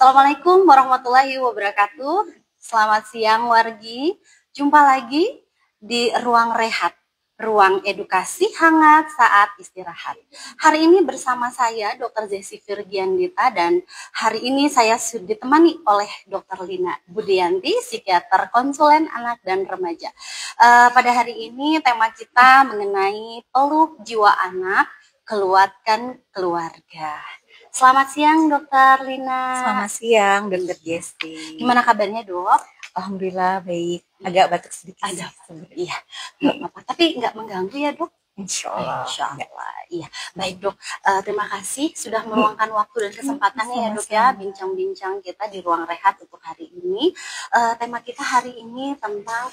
Assalamualaikum warahmatullahi wabarakatuh. Selamat siang wargi. Jumpa lagi di Ruang Rehat, ruang edukasi hangat saat istirahat. Hari ini bersama saya Dr. Zesi Virgiandita dan hari ini saya sudah ditemani oleh Dr. Lina Budianti, psikiater konsulen anak dan remaja. Pada hari ini tema kita mengenai peluk jiwa anak, kuatkan keluarga. Selamat siang Dokter Lina. Selamat siang Dokter Jesti. Gimana kabarnya Dok? Alhamdulillah baik. Agak batuk sedikit. Ada. Iya. Nggak apa-apa. Tapi nggak mengganggu ya Dok? Insya Allah. Insya Allah. Iya. Baik Dok. Terima kasih sudah meluangkan waktu dan kesempatannya ya Dok ya. Bincang-bincang kita di ruang rehat untuk hari ini. Tema kita hari ini tentang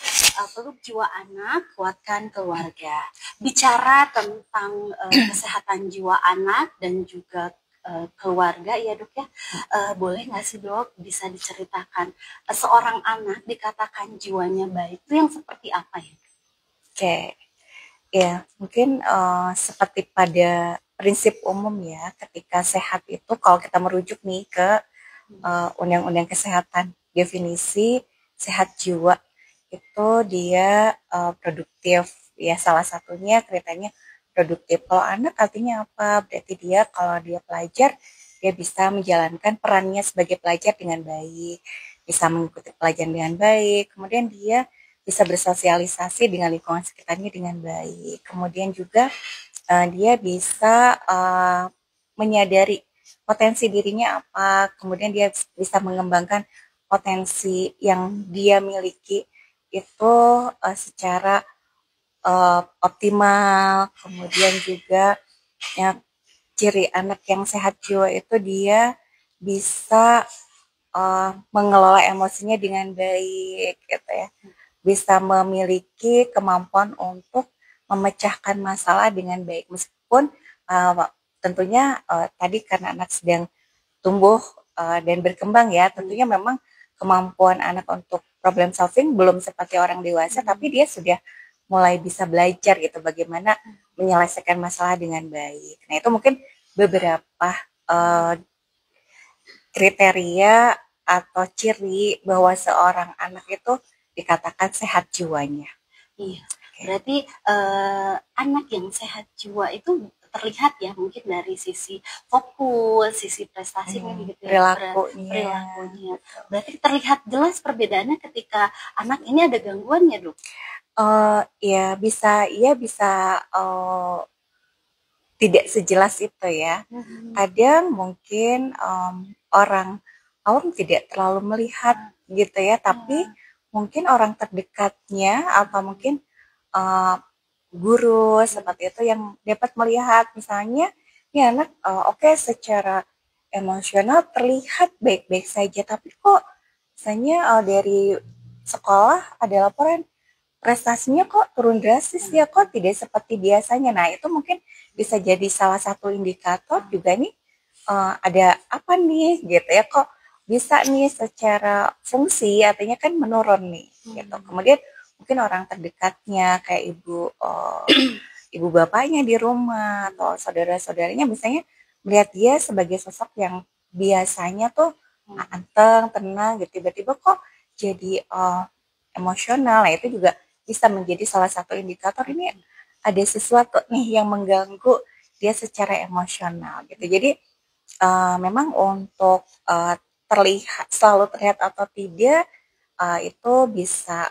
peluk jiwa anak, kuatkan keluarga. Bicara tentang kesehatan jiwa anak dan juga keluarga ya Dok ya, boleh nggak sih Dok bisa diceritakan seorang anak dikatakan jiwanya baik itu yang seperti apa ya? Oke, ya mungkin seperti pada prinsip umum ya, ketika sehat itu kalau kita merujuk nih ke undang-undang kesehatan, definisi sehat jiwa itu dia produktif ya, salah satunya kriterianya produktif. Kalau anak artinya apa? Berarti dia kalau dia pelajar, dia bisa menjalankan perannya sebagai pelajar dengan baik, bisa mengikuti pelajaran dengan baik, kemudian dia bisa bersosialisasi dengan lingkungan sekitarnya dengan baik. Kemudian juga dia bisa menyadari potensi dirinya apa, kemudian dia bisa mengembangkan potensi yang dia miliki itu secara optimal. Kemudian juga ya, ciri anak yang sehat jiwa itu dia bisa mengelola emosinya dengan baik gitu ya, bisa memiliki kemampuan untuk memecahkan masalah dengan baik, meskipun tentunya tadi karena anak sedang tumbuh dan berkembang ya, tentunya memang kemampuan anak untuk problem solving belum seperti orang dewasa, tapi dia sudah mulai bisa belajar gitu bagaimana menyelesaikan masalah dengan baik. Nah itu mungkin beberapa kriteria atau ciri bahwa seorang anak itu dikatakan sehat jiwanya. Iya, berarti anak yang sehat jiwa itu terlihat ya mungkin dari sisi fokus, sisi prestasinya gitu ya, perilakunya. Berarti terlihat jelas perbedaannya ketika anak ini ada gangguannya Dok. Ya bisa tidak sejelas itu ya. Kadang mungkin orang awam tidak terlalu melihat gitu ya, tapi mungkin orang terdekatnya atau mungkin guru seperti itu yang dapat melihat, misalnya ya anak oke, secara emosional terlihat baik-baik saja, tapi kok misalnya dari sekolah ada laporan prestasinya kok turun drastis ya, kok tidak seperti biasanya. Nah itu mungkin bisa jadi salah satu indikator juga nih, ada apa nih gitu ya, kok bisa nih secara fungsi artinya kan menurun nih gitu. Kemudian mungkin orang terdekatnya kayak ibu bapaknya di rumah atau saudara-saudaranya misalnya melihat dia sebagai sosok yang biasanya tuh anteng, tenang gitu, tiba-tiba kok jadi emosional. Nah itu juga bisa menjadi salah satu indikator ini ada sesuatu nih yang mengganggu dia secara emosional gitu. Jadi memang untuk selalu terlihat atau tidak itu bisa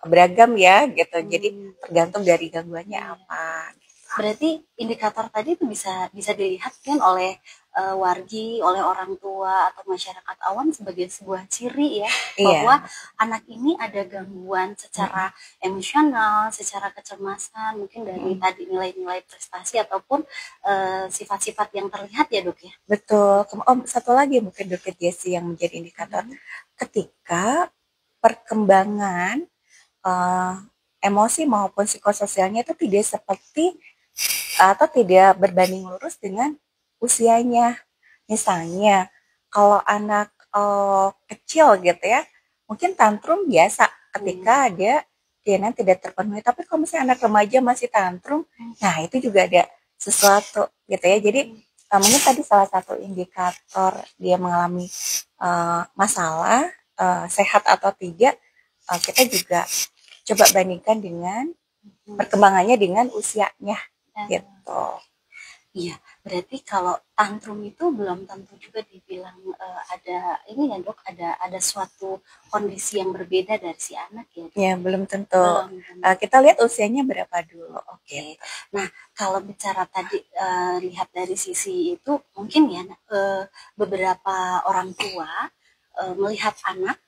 beragam ya gitu. Jadi tergantung dari gangguannya apa. Berarti indikator tadi itu bisa dilihat kan oleh wargi, oleh orang tua atau masyarakat awam sebagai sebuah ciri ya, bahwa anak ini ada gangguan secara emosional, secara kecemasan, mungkin dari tadi nilai-nilai prestasi ataupun sifat-sifat yang terlihat ya Dok ya. Betul. Satu lagi mungkin Dokter Jessi yang menjadi indikator ketika perkembangan emosi maupun psikososialnya itu tidak seperti atau tidak berbanding lurus dengan usianya. Misalnya kalau anak kecil gitu ya, mungkin tantrum biasa ketika ada keinginan tidak terpenuhi. Tapi kalau misalnya anak remaja masih tantrum, nah itu juga ada sesuatu gitu ya. Jadi mungkin tadi salah satu indikator dia mengalami masalah sehat atau tidak, kita juga coba bandingkan dengan perkembangannya dengan usianya gitu. Iya, berarti kalau tantrum itu belum tentu juga dibilang ada ini ya dok, ada suatu kondisi yang berbeda dari si anak ya. Ya, belum tentu. Kita lihat usianya berapa dulu. Oke. Nah, kalau bicara tadi lihat dari sisi itu, mungkin ya beberapa orang tua melihat anak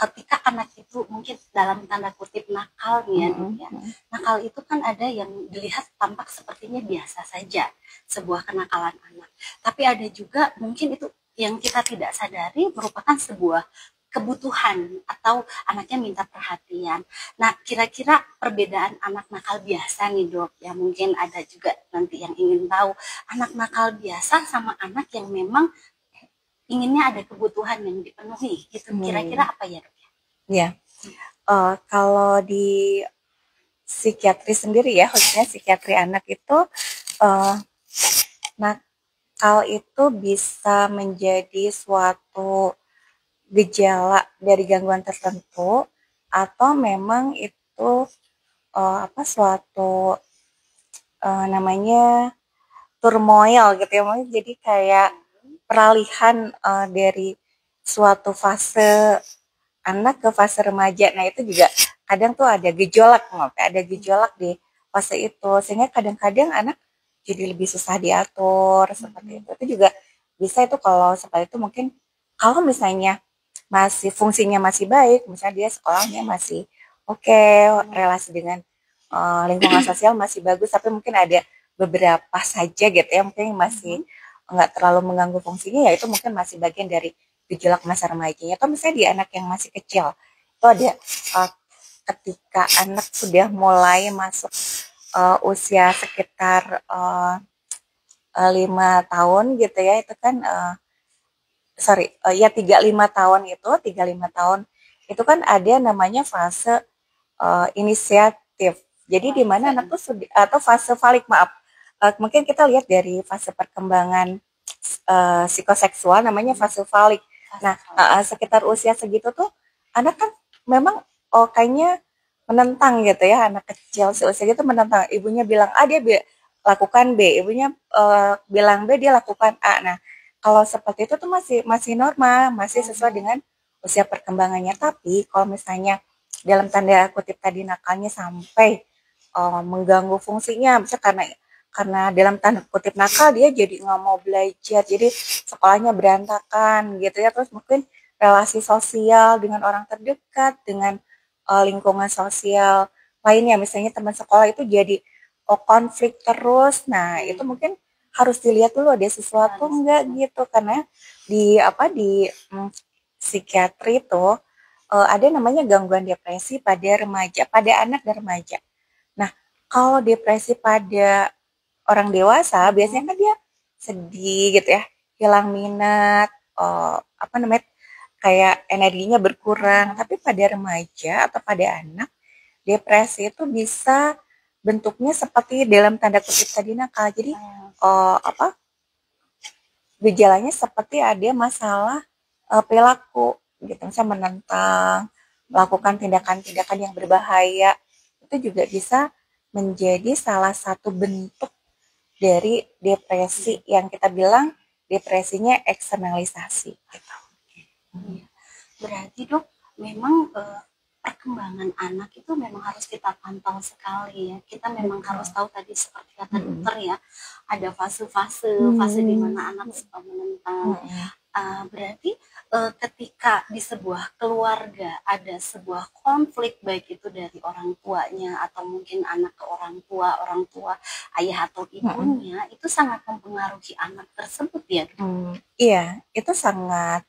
ketika anak itu mungkin dalam tanda kutip nakal nih ya dok ya. Nakal itu kan ada yang dilihat tampak sepertinya biasa saja sebuah kenakalan anak. Tapi ada juga mungkin itu yang kita tidak sadari merupakan sebuah kebutuhan atau anaknya minta perhatian. Nah, kira-kira perbedaan anak nakal biasa nih dok, ya mungkin ada juga nanti yang ingin tahu anak nakal biasa sama anak yang memang inginnya ada kebutuhan yang dipenuhi gitu. Kira-kira apa ya dok? Ya, kalau di psikiatri sendiri ya, khususnya psikiatri anak itu, nakal itu bisa menjadi suatu gejala dari gangguan tertentu atau memang itu suatu namanya turmoil gitu ya, jadi kayak peralihan dari suatu fase anak ke fase remaja. Nah itu juga kadang tuh ada gejolak di fase itu, sehingga kadang-kadang anak jadi lebih susah diatur seperti itu. Itu juga bisa itu kalau seperti itu mungkin kalau misalnya masih fungsinya masih baik, misalnya dia sekolahnya masih oke, relasi dengan lingkungan sosial masih bagus, tapi mungkin ada beberapa saja gitu ya mungkin masih nggak terlalu mengganggu fungsinya, ya itu mungkin masih bagian dari gejolak masa remajanya. Atau misalnya di anak yang masih kecil itu ada ketika anak sudah mulai masuk usia sekitar 5 tahun gitu ya, itu kan 35 tahun itu kan ada namanya fase inisiatif. Jadi di mana anak tuh atau fase falik, mungkin kita lihat dari fase perkembangan psikoseksual namanya fase falik. Nah, sekitar usia segitu tuh anak kan memang kayaknya menentang gitu ya, anak kecil seusia gitu menentang. Ibunya bilang A, dia lakukan B, ibunya bilang B, dia lakukan A. Nah, kalau seperti itu tuh masih normal, masih sesuai dengan usia perkembangannya. Tapi kalau misalnya dalam tanda kutip tadi nakalnya sampai mengganggu fungsinya, misalnya karena dalam tanda kutip nakal dia jadi nggak mau belajar, jadi sekolahnya berantakan gitu ya, terus mungkin relasi sosial dengan orang terdekat, dengan lingkungan sosial lainnya, misalnya teman sekolah itu jadi konflik terus. Nah itu mungkin harus dilihat dulu ada sesuatu enggak gitu, karena di psikiatri itu ada namanya gangguan depresi pada remaja, pada anak dan remaja. Nah kalau depresi pada orang dewasa biasanya kan dia sedih gitu ya, hilang minat, kayak energinya berkurang. Tapi pada remaja atau pada anak, depresi itu bisa bentuknya seperti dalam tanda kutip tadi nakal. Jadi gejalanya seperti ada masalah perilaku gitu, misalnya menentang, melakukan tindakan-tindakan yang berbahaya. Itu juga bisa menjadi salah satu bentuk dari depresi yang kita bilang depresinya eksternalisasi. Berarti dok, memang perkembangan anak itu memang harus kita pantau sekali ya. Kita memang harus tahu tadi seperti kata dokter ya, ada fase-fase di mana anak suka menentang. Berarti ketika di sebuah keluarga ada sebuah konflik, baik itu dari orang tuanya atau mungkin anak ke orang tua ayah atau ibunya, itu sangat mempengaruhi anak tersebut ya. Iya, itu sangat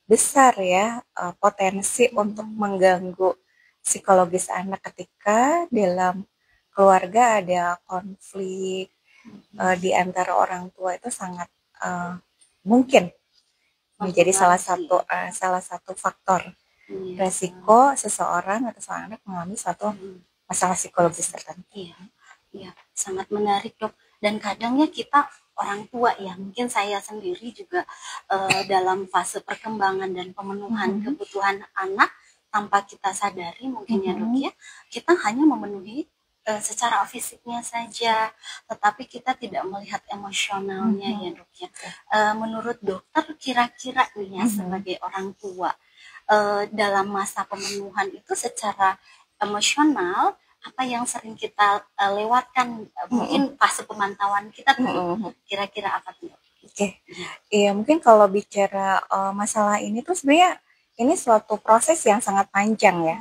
besar ya potensi untuk mengganggu psikologis anak ketika dalam keluarga ada konflik di antara orang tua. Itu sangat mungkin menjadi salah satu faktor resiko seseorang atau seorang anak mengalami suatu masalah psikologis tertentu. Iya, sangat menarik dok. Dan kadangnya kita orang tua ya, mungkin saya sendiri juga dalam fase perkembangan dan pemenuhan kebutuhan anak tanpa kita sadari mungkin ya dok ya, kita hanya memenuhi secara fisiknya saja, tetapi kita tidak melihat emosionalnya ya dok ya. Menurut dokter kira-kira nih ya sebagai orang tua dalam masa pemenuhan itu secara emosional apa yang sering kita lewatkan, mungkin fase pemantauan kita tuh kira-kira apa tuh? Oke, iya mungkin kalau bicara masalah ini tuh sebenarnya ini suatu proses yang sangat panjang ya,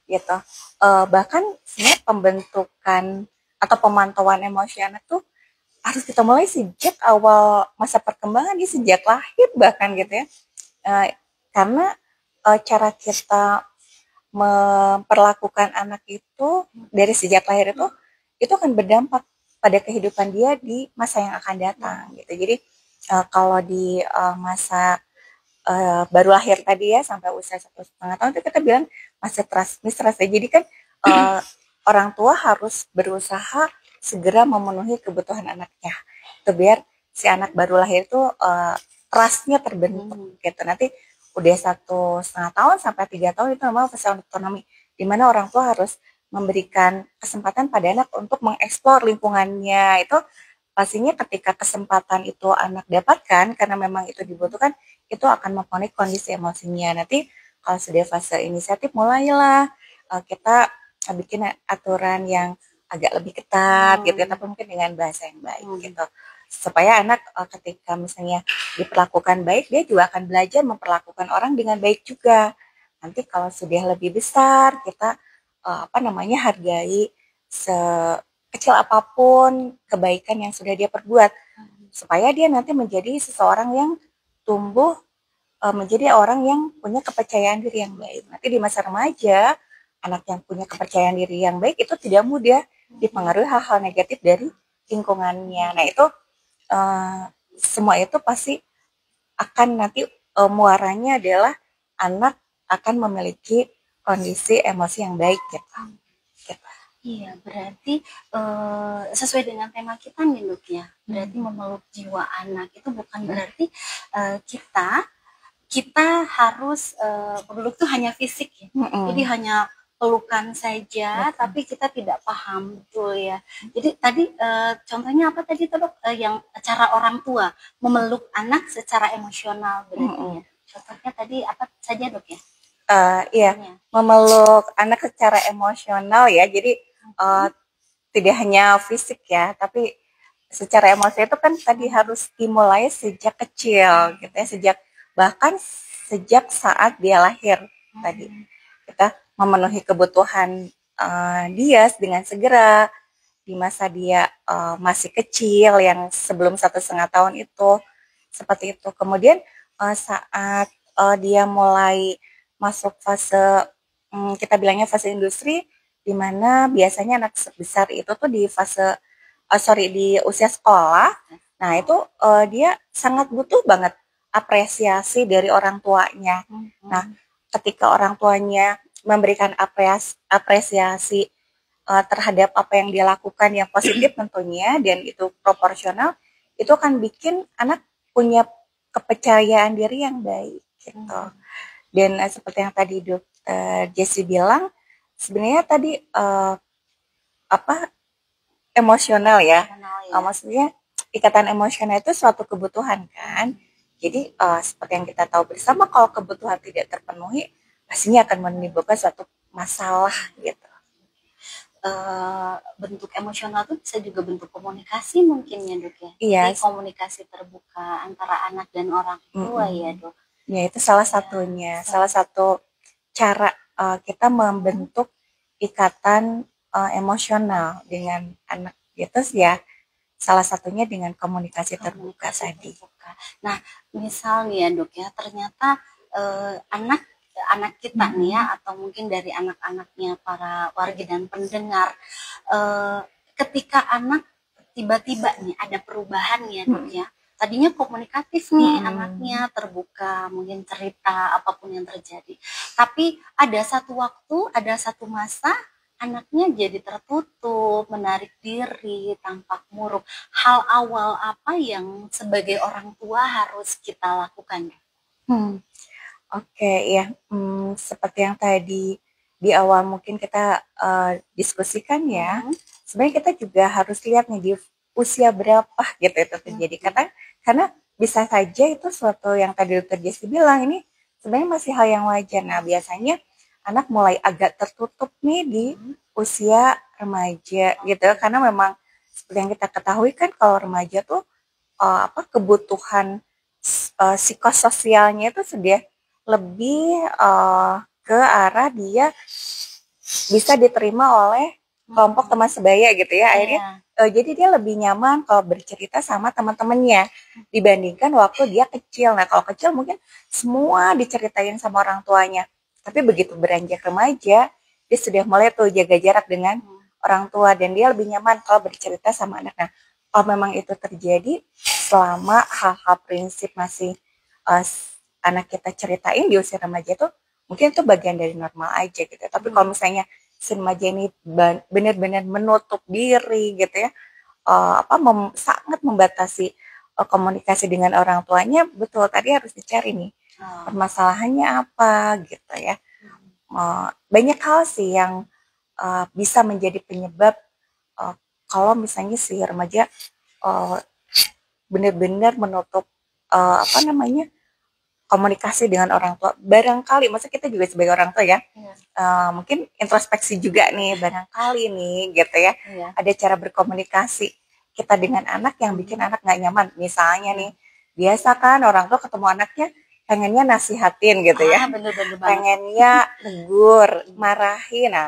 gitu. Bahkan sebenarnya pembentukan atau pemantauan emosional tuh harus kita mulai sejak awal masa perkembangan, sejak lahir bahkan gitu ya. Karena cara kita memperlakukan anak itu dari sejak lahir itu akan berdampak pada kehidupan dia di masa yang akan datang gitu. Jadi kalau di masa baru lahir tadi ya sampai usia 1,5 tahun itu kita bilang masa transmistrasi. Jadi kan orang tua harus berusaha segera memenuhi kebutuhan anaknya. Itu biar si anak baru lahir itu trustnya terbentuk gitu. Nanti udah 1,5 tahun sampai 3 tahun itu namanya fase otonomi, di mana orang tua harus memberikan kesempatan pada anak untuk mengeksplor lingkungannya. Itu pastinya ketika kesempatan itu anak dapatkan karena memang itu dibutuhkan, itu akan mempengaruhi kondisi emosinya. Nanti kalau sudah fase inisiatif mulailah kita bikin aturan yang agak lebih ketat gitu ya, tapi mungkin dengan bahasa yang baik gitu. Supaya anak ketika misalnya diperlakukan baik, dia juga akan belajar memperlakukan orang dengan baik juga. Nanti kalau sudah lebih besar, kita hargai sekecil apapun kebaikan yang sudah dia perbuat, supaya dia nanti menjadi seseorang yang tumbuh menjadi orang yang punya kepercayaan diri yang baik. Nanti di masa remaja, anak yang punya kepercayaan diri yang baik itu tidak mudah dipengaruhi hal-hal negatif dari lingkungannya. Nah itu semua itu pasti akan nanti muaranya adalah anak akan memiliki kondisi emosi yang baik gitu. Iya, berarti sesuai dengan tema kita nih Dok ya, berarti memeluk jiwa anak itu bukan berarti kita harus peluk tuh hanya fisik ya, jadi hanya pelukan saja, tapi kita tidak paham betul ya. Jadi tadi contohnya apa tadi tuh Dok, yang cara orang tua memeluk anak secara emosional berarti ya. Contohnya tadi apa saja Dok ya? Iya, memeluk anak secara emosional ya. Jadi tidak hanya fisik ya, tapi secara emosi itu kan tadi harus dimulai sejak kecil gitu ya, bahkan sejak saat dia lahir tadi. Kita memenuhi kebutuhan dia dengan segera di masa dia masih kecil yang sebelum 1,5 tahun itu seperti itu. Kemudian saat dia mulai masuk fase kita bilangnya fase industri, di mana biasanya anak besar itu tuh di fase di usia sekolah. Nah itu dia sangat butuh banget apresiasi dari orang tuanya. Nah ketika orang tuanya memberikan apresiasi terhadap apa yang dia lakukan yang positif tentunya, dan itu proporsional, itu akan bikin anak punya kepercayaan diri yang baik gitu. Dan seperti yang tadi Dr. Jessie bilang, sebenarnya tadi emosional ya. Maksudnya ikatan emosional itu suatu kebutuhan kan. Jadi seperti yang kita tahu bersama, kalau kebutuhan tidak terpenuhi, pastinya akan menimbulkan suatu masalah gitu. Bentuk emosional itu bisa juga bentuk komunikasi mungkin ya Dok ya. Iya. Jadi komunikasi terbuka antara anak dan orang tua ya Dok. Ya itu salah satunya, salah satu cara kita membentuk ikatan emosional dengan anak gitu sih ya. Salah satunya dengan komunikasi terbuka tadi. Nah, misalnya ya Dok ya, ternyata anak kita nih ya, atau mungkin dari anak-anaknya para warga dan pendengar, ketika anak tiba-tiba nih ada perubahan ya Dok ya. Tadinya komunikatif nih anaknya, terbuka, mungkin cerita apapun yang terjadi. Tapi ada satu waktu, ada satu masa anaknya jadi tertutup, menarik diri, tampak murung. Hal awal apa yang sebagai orang tua harus kita lakukan? Hmm, oke ya. Seperti yang tadi di awal mungkin kita diskusikan ya. Sebenarnya kita juga harus lihat nih di usia berapa gitu itu terjadi. Karena bisa saja itu suatu yang tadi Dr. Jessi bilang ini sebenarnya masih hal yang wajar. Nah, biasanya anak mulai agak tertutup nih di usia remaja gitu. Karena memang seperti yang kita ketahui kan kalau remaja tuh kebutuhan psikososialnya itu sudah lebih ke arah dia bisa diterima oleh kelompok teman sebaya gitu ya. Akhirnya jadi dia lebih nyaman kalau bercerita sama teman-temannya dibandingkan waktu dia kecil. Nah, kalau kecil mungkin semua diceritain sama orang tuanya. Tapi begitu beranjak remaja, dia sudah mulai tuh jaga jarak dengan orang tua dan dia lebih nyaman kalau bercerita sama anak. Nah, kalau memang itu terjadi selama hal-hal prinsip masih anak kita ceritain di usia remaja tuh mungkin itu bagian dari normal aja gitu. Tapi kalau misalnya si remaja ini benar-benar menutup diri gitu ya, sangat membatasi komunikasi dengan orang tuanya, betul tadi harus dicari nih permasalahannya apa gitu ya. Banyak hal sih yang bisa menjadi penyebab kalau misalnya si remaja benar-benar menutup komunikasi dengan orang tua. Barangkali, masa kita juga sebagai orang tua ya, mungkin introspeksi juga nih, barangkali nih gitu ya, ada cara berkomunikasi kita dengan anak yang bikin anak nggak nyaman. Misalnya nih, biasa kan orang tua ketemu anaknya pengennya nasihatin gitu ya, pengennya negur, marahin. Nah,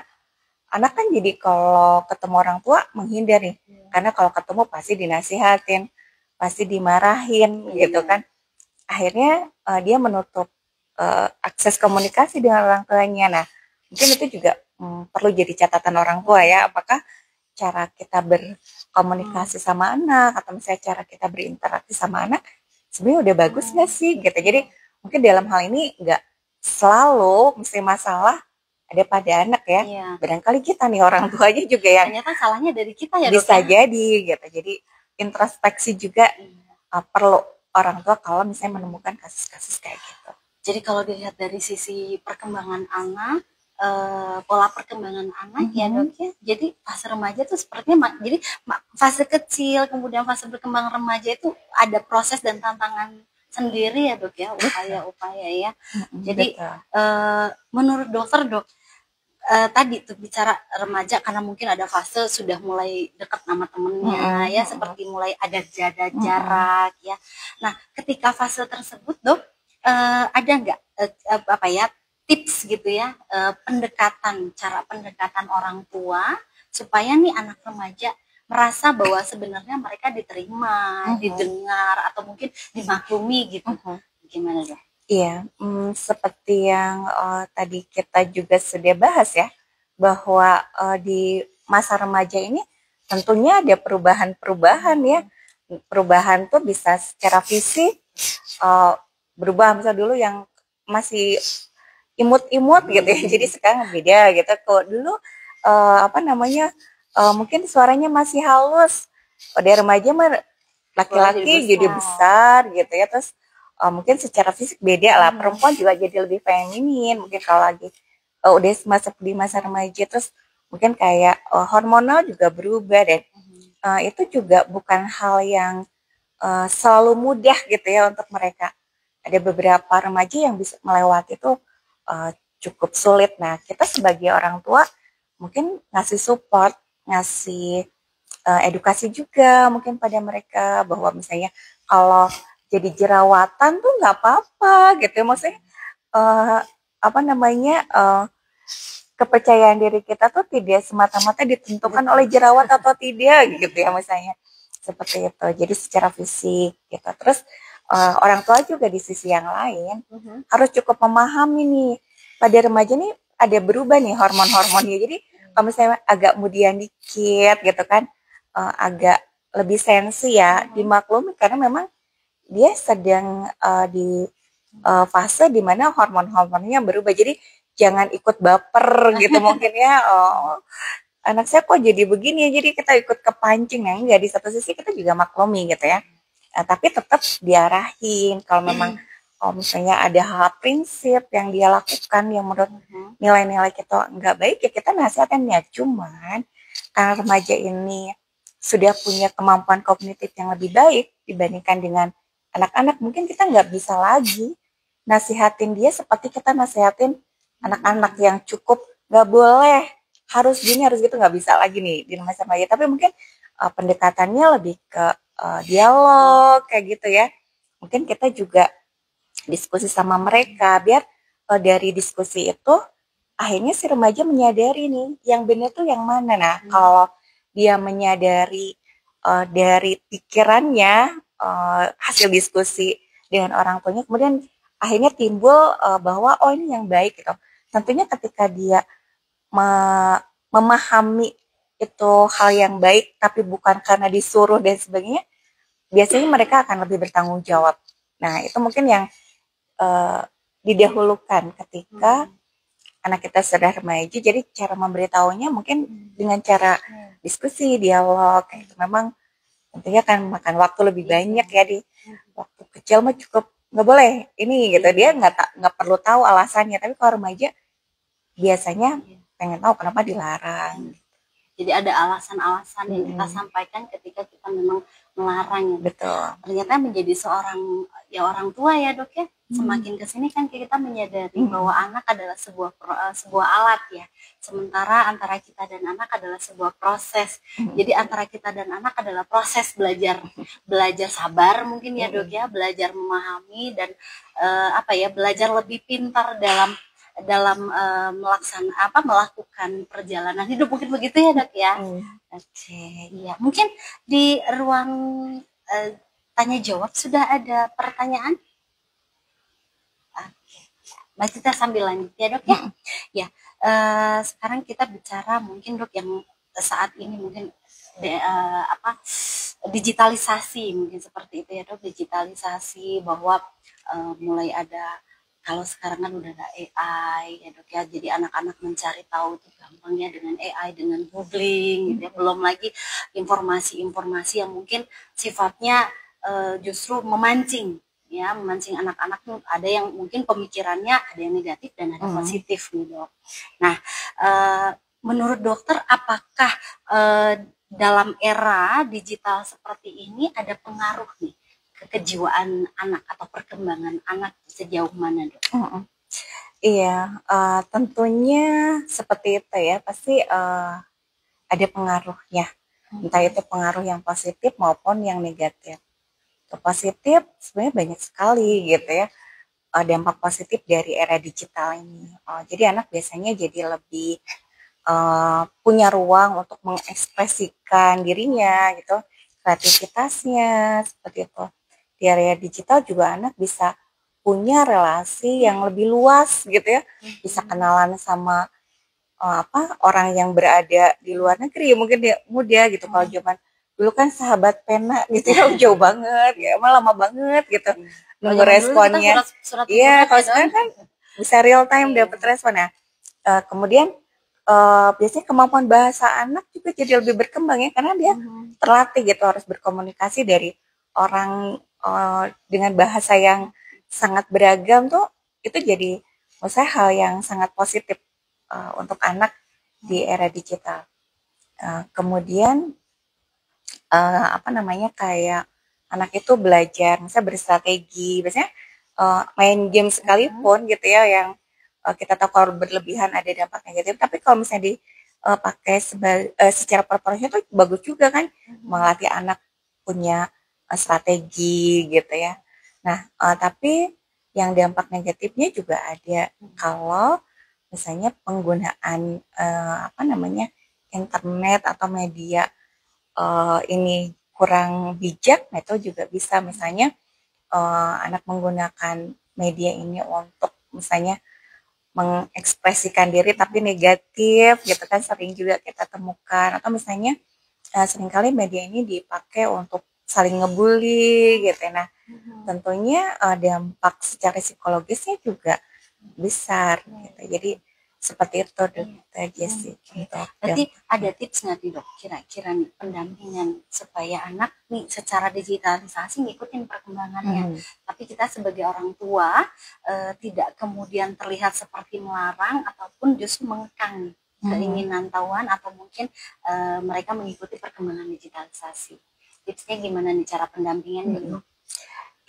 anak kan jadi kalau ketemu orang tua menghindar nih, karena kalau ketemu pasti dinasihatin, pasti dimarahin gitu kan. Akhirnya dia menutup akses komunikasi dengan orang tuanya. Nah, mungkin itu juga perlu jadi catatan orang tua ya, apakah cara kita berkomunikasi sama anak atau misalnya cara kita berinteraksi sama anak sebenarnya udah bagus nggak sih gitu. Jadi mungkin dalam hal ini nggak selalu mesti masalah ada pada anak ya. Barangkali kita nih orang tuanya juga yang ternyata salahnya dari kita ya, bisa jadi gitu. Jadi introspeksi juga perlu orang tua kalau misalnya menemukan kasus-kasus kayak gitu. Jadi kalau dilihat dari sisi perkembangan anak, pola perkembangan anak ya dok ya. Jadi fase remaja tuh sepertinya jadi fase kecil kemudian fase berkembang remaja itu ada proses dan tantangan sendiri ya dok ya, upaya-upaya ya. Jadi menurut dokter dok, tadi tuh bicara remaja karena mungkin ada fase sudah mulai dekat sama temennya ya, seperti mulai ada jarak ya. Nah, ketika fase tersebut dok, ada nggak tips gitu ya, cara pendekatan orang tua supaya nih anak remaja merasa bahwa sebenarnya mereka diterima, didengar atau mungkin dimaklumi gitu. Gimana dok? Iya, seperti yang tadi kita juga sudah bahas ya, bahwa di masa remaja ini tentunya ada perubahan-perubahan ya. Perubahan tuh bisa secara fisik berubah, misal dulu yang masih imut-imut gitu ya, jadi sekarang beda gitu. Kalau dulu mungkin suaranya masih halus, pada remaja mah laki-laki jadi besar gitu ya, terus mungkin secara fisik beda lah. Perempuan juga jadi lebih feminin mungkin kalau lagi udah masuk di masa remaja, terus mungkin kayak hormonal juga berubah dan itu juga bukan hal yang selalu mudah gitu ya untuk mereka. Ada beberapa remaja yang bisa melewati itu cukup sulit. Nah, kita sebagai orang tua mungkin ngasih support, ngasih edukasi juga mungkin pada mereka bahwa misalnya kalau jadi jerawatan tuh nggak apa-apa gitu, maksudnya kepercayaan diri kita tuh tidak semata-mata ditentukan oleh jerawat atau tidak gitu ya, misalnya seperti itu. Jadi secara fisik gitu. Terus orang tua juga di sisi yang lain harus cukup memahami nih pada remaja nih ada berubah nih hormon-hormonnya. Jadi kalau misalnya agak mudian dikit gitu kan, agak lebih sensi ya, dimaklumi karena memang dia sedang di fase dimana hormon-hormonnya berubah. Jadi jangan ikut baper gitu mungkin ya. Oh, anak saya kok jadi begini ya, jadi kita ikut kepancing. Nah, enggak, di satu sisi kita juga maklumi gitu ya. Tapi tetap diarahin kalau memang misalnya ada hal prinsip yang dia lakukan yang menurut nilai-nilai kita nggak baik, ya kita nasihatinnya. Cuman karena remaja ini sudah punya kemampuan kognitif yang lebih baik dibandingkan dengan anak-anak, mungkin kita nggak bisa lagi nasihatin dia seperti kita nasihatin anak-anak yang cukup nggak boleh, harus gini harus gitu, nggak bisa lagi nih di masa remaja. Tapi mungkin pendekatannya lebih ke dialog kayak gitu ya. Mungkin kita juga diskusi sama mereka biar dari diskusi itu akhirnya si remaja menyadari nih yang benar tuh yang mana. Nah, kalau dia menyadari dari pikirannya hasil diskusi dengan orang tuanya, kemudian akhirnya timbul bahwa oh ini yang baik gitu. Tentunya ketika dia memahami itu hal yang baik tapi bukan karena disuruh dan sebagainya, biasanya mereka akan lebih bertanggung jawab. Nah, itu mungkin yang didahulukan ketika anak kita sudah remaja. Jadi cara memberitahunya mungkin dengan cara diskusi, dialog kayak itu. Memang tentunya kan makan waktu lebih banyak ya, di waktu kecil mah cukup nggak boleh ini gitu, dia nggak perlu tahu alasannya. Tapi kalau remaja biasanya pengen tahu kenapa dilarang. Jadi ada alasan-alasan yang kita sampaikan ketika kita memang melarang ya. Betul. Ternyata menjadi seorang ya orang tua ya dok ya. Semakin kesini kan kita menyadari bahwa anak adalah sebuah alat ya. Sementara antara kita dan anak adalah sebuah proses. Jadi antara kita dan anak adalah proses belajar sabar mungkin ya dok ya, belajar memahami dan belajar lebih pintar dalam melakukan perjalanan hidup, mungkin begitu ya dok ya. Oke, iya. Mungkin di ruang tanya jawab sudah ada pertanyaan. Oke, Mbak kita sambil lanjut ya dok ya. Ya, sekarang kita bicara mungkin dok yang saat ini mungkin digitalisasi, mungkin seperti itu ya dok, digitalisasi bahwa mulai ada, kalau sekarang kan udah ada AI ya dok ya, jadi anak-anak mencari tahu itu gampangnya dengan AI, dengan googling gitu ya. Belum lagi informasi-informasi yang mungkin sifatnya justru memancing ya, memancing anak-anak. Ada yang mungkin pemikirannya ada yang negatif dan ada positif nih dok. Nah, menurut dokter apakah dalam era digital seperti ini ada pengaruh nih kejiwaan anak atau perkembangan anak sejauh mana dok? Iya, tentunya seperti itu ya, pasti ada pengaruhnya. Entah itu pengaruh yang positif maupun yang negatif. Untuk positif sebenarnya banyak sekali gitu ya, dampak positif dari era digital ini. Jadi anak biasanya jadi lebih punya ruang untuk mengekspresikan dirinya gitu, kreativitasnya seperti itu. Di area digital juga anak bisa punya relasi yang lebih luas gitu ya, bisa kenalan sama orang yang berada di luar negeri, mungkin dia muda gitu. Kalau zaman dulu kan sahabat pena gitu ya, jauh banget ya, emang lama banget gitu nunggu responnya. Iya, kalau sekarang kan bisa real time dapat respon ya. Kemudian biasanya kemampuan bahasa anak juga jadi lebih berkembang ya, karena dia terlatih gitu harus berkomunikasi dari orang dengan bahasa yang sangat beragam tuh. Itu jadi menurut saya hal yang sangat positif untuk anak di era digital. Kemudian kayak anak itu belajar misalnya berstrategi, biasanya main game sekalipun gitu ya, yang kita tahu kalau berlebihan ada dampak negatif, tapi kalau misalnya dipakai secara proporsional itu bagus juga kan, melatih anak punya strategi gitu ya. Nah, tapi yang dampak negatifnya juga ada kalau misalnya penggunaan internet atau media ini kurang bijak. Nah, itu juga bisa misalnya anak menggunakan media ini untuk misalnya mengekspresikan diri tapi negatif gitu kan, sering juga kita temukan. Atau misalnya seringkali media ini dipakai untuk saling ngebully gitu. Nah, tentunya dampak secara psikologisnya juga besar gitu. Jadi Seperti itu Dok, Iya. itu aja sih untuk Berarti ada tips nggak nih dok, kira-kira nih pendampingan supaya anak nih secara digitalisasi ngikutin perkembangannya, tapi kita sebagai orang tua tidak kemudian terlihat seperti melarang ataupun justru mengekang nih keinginan Tawan atau mungkin mereka mengikuti perkembangan digitalisasi. Tipsnya gimana nih cara pendampingannya dok?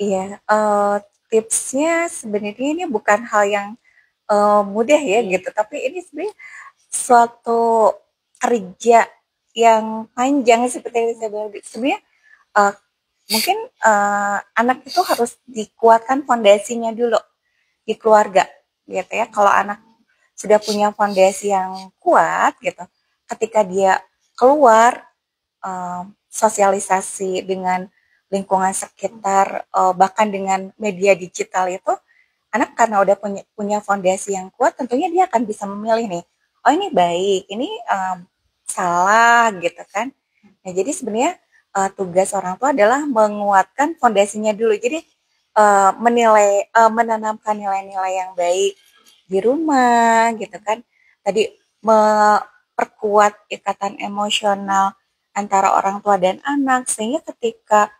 Iya, tipsnya sebenarnya ini bukan hal yang mudah ya gitu, tapi ini sebenarnya suatu kerja yang panjang seperti yang saya bilang. Sebenarnya mungkin anak itu harus dikuatkan fondasinya dulu di keluarga gitu ya. Kalau anak sudah punya fondasi yang kuat gitu, ketika dia keluar sosialisasi dengan lingkungan sekitar, bahkan dengan media digital itu, anak karena udah punya fondasi yang kuat, tentunya dia akan bisa memilih nih, oh ini baik, ini salah gitu kan. Nah jadi sebenarnya tugas orang tua adalah menguatkan fondasinya dulu. Jadi menanamkan nilai-nilai yang baik di rumah gitu kan. Tadi memperkuat ikatan emosional antara orang tua dan anak, sehingga ketika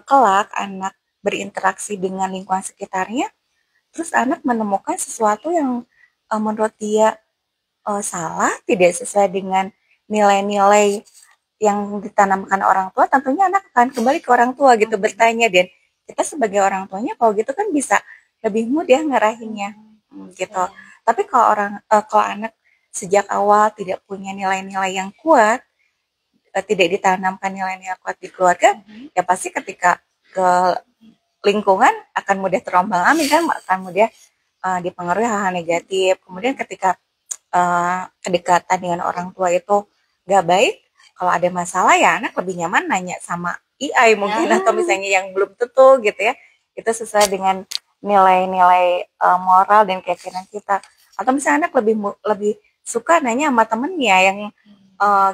kelak anak berinteraksi dengan lingkungan sekitarnya, terus anak menemukan sesuatu yang menurut dia salah, tidak sesuai dengan nilai-nilai yang ditanamkan orang tua, tentunya anak akan kembali ke orang tua gitu bertanya, dan kita sebagai orang tuanya kalau gitu kan bisa lebih mudah ngarahinnya gitu. Tapi kalau anak sejak awal tidak punya nilai-nilai yang kuat, tidak ditanamkan nilai-nilai kuat di keluarga, ya pasti ketika ke lingkungan akan mudah terombang-ambing kan, akan mudah dipengaruhi hal-hal negatif. Kemudian ketika kedekatan dengan orang tua itu gak baik, kalau ada masalah ya anak lebih nyaman nanya sama AI mungkin, atau misalnya yang belum tentu gitu ya, itu sesuai dengan nilai-nilai moral dan keyakinan kita. Atau misalnya anak lebih suka nanya sama temennya yang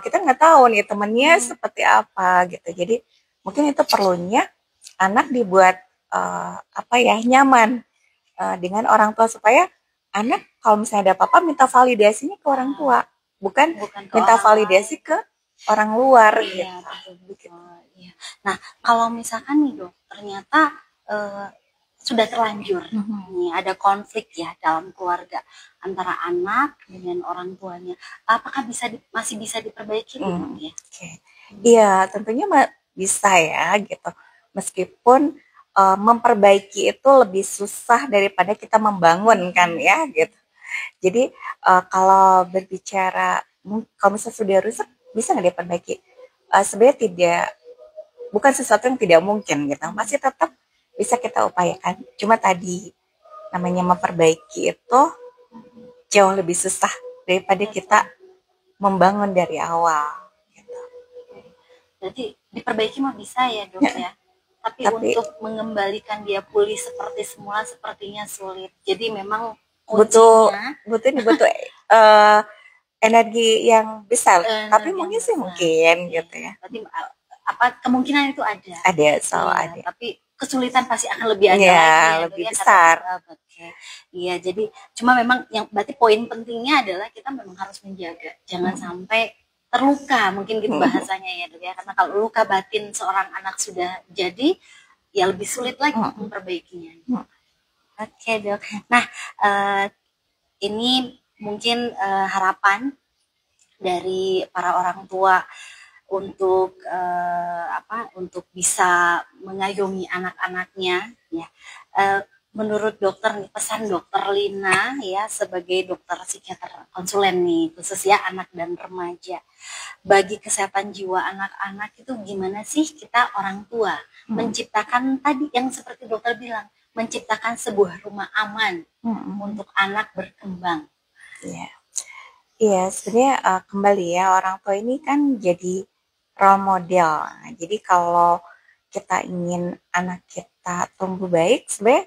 kita nggak tahu nih temennya seperti apa gitu. Jadi mungkin itu perlunya anak dibuat nyaman dengan orang tua, supaya anak kalau misalnya ada apa-apa minta validasinya ke orang tua, bukan minta validasi ke orang luar. Iya, betul. Iya. Nah, kalau misalkan nih dok, ternyata sudah terlanjur nih ada konflik ya dalam keluarga antara anak dengan orang tuanya, apakah masih bisa diperbaiki ya? Iya, tentunya bisa ya gitu. Meskipun memperbaiki itu lebih susah daripada kita membangun kan ya gitu. Jadi kalau berbicara kalau misalnya sudah rusak, bisa nggak diperbaiki? Sebenarnya bukan sesuatu yang tidak mungkin gitu. Masih tetap bisa kita upayakan. Cuma tadi namanya memperbaiki itu jauh lebih susah daripada kita membangun dari awal. Gitu. Jadi diperbaiki mah bisa ya dok ya. Tapi untuk mengembalikan dia pulih seperti semula sepertinya sulit. Jadi memang butuh energi yang besar. Tapi mungkin sih mungkin gitu ya. Berarti kemungkinan itu ada. Ada, selalu ada. Tapi kesulitan pasti akan lebih ada lagi, lebih besar. Iya, jadi cuma memang yang berarti poin pentingnya adalah kita memang harus menjaga, jangan sampai terluka, mungkin gitu bahasanya ya dok ya. Karena kalau luka batin seorang anak sudah jadi, ya lebih sulit lagi memperbaikinya. Oke dok. Nah, ini mungkin harapan dari para orang tua untuk untuk bisa mengayomi anak-anaknya ya. Menurut dokter nih, pesan dokter Lina ya sebagai dokter psikiater konsulen nih khusus ya anak dan remaja, bagi kesehatan jiwa anak-anak itu gimana sih kita orang tua menciptakan tadi yang seperti dokter bilang, menciptakan sebuah rumah aman untuk anak berkembang. Iya, sebenarnya kembali ya, orang tua ini kan jadi role model. Nah, jadi kalau kita ingin anak kita tumbuh baik, sebenarnya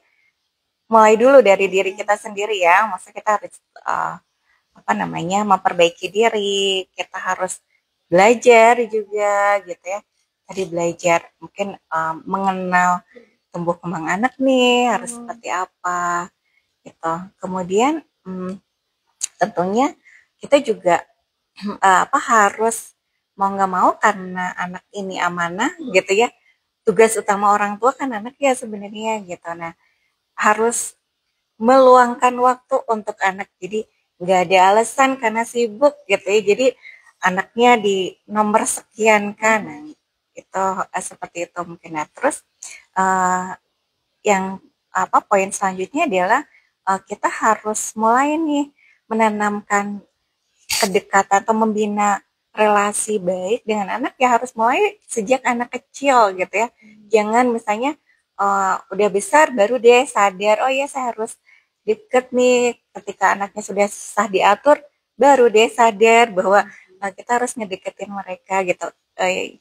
mulai dulu dari diri kita sendiri ya. Maksudnya kita harus memperbaiki diri, kita harus belajar juga gitu ya. Tadi belajar mungkin mengenal tumbuh kembang anak nih harus seperti apa gitu. Kemudian tentunya kita juga harus mau nggak mau karena anak ini amanah gitu ya. Tugas utama orang tua kan anak ya sebenarnya gitu. Nah, harus meluangkan waktu untuk anak. Jadi nggak ada alasan karena sibuk gitu ya. Jadi anaknya di nomor sekian kan. Nah, itu seperti itu mungkin. Nah, terus yang poin selanjutnya adalah kita harus mulai nih menanamkan kedekatan atau membina relasi baik dengan anak ya harus mulai sejak anak kecil gitu ya. Jangan misalnya udah besar baru deh sadar oh ya saya harus deket nih, ketika anaknya sudah susah diatur baru deh sadar bahwa kita harus ngedeketin mereka gitu.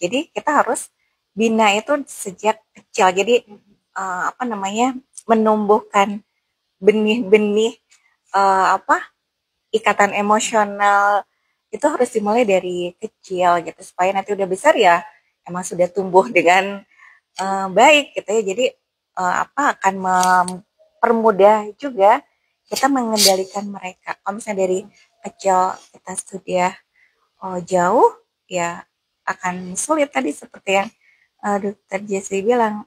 Jadi kita harus bina itu sejak kecil. Jadi menumbuhkan benih-benih ikatan emosional itu harus dimulai dari kecil gitu supaya nanti udah besar ya emang sudah tumbuh dengan baik gitu ya. Jadi akan mempermudah juga kita mengendalikan mereka. Kalau misalnya dari kecil kita sudah jauh ya akan sulit tadi seperti yang Dokter Jessie bilang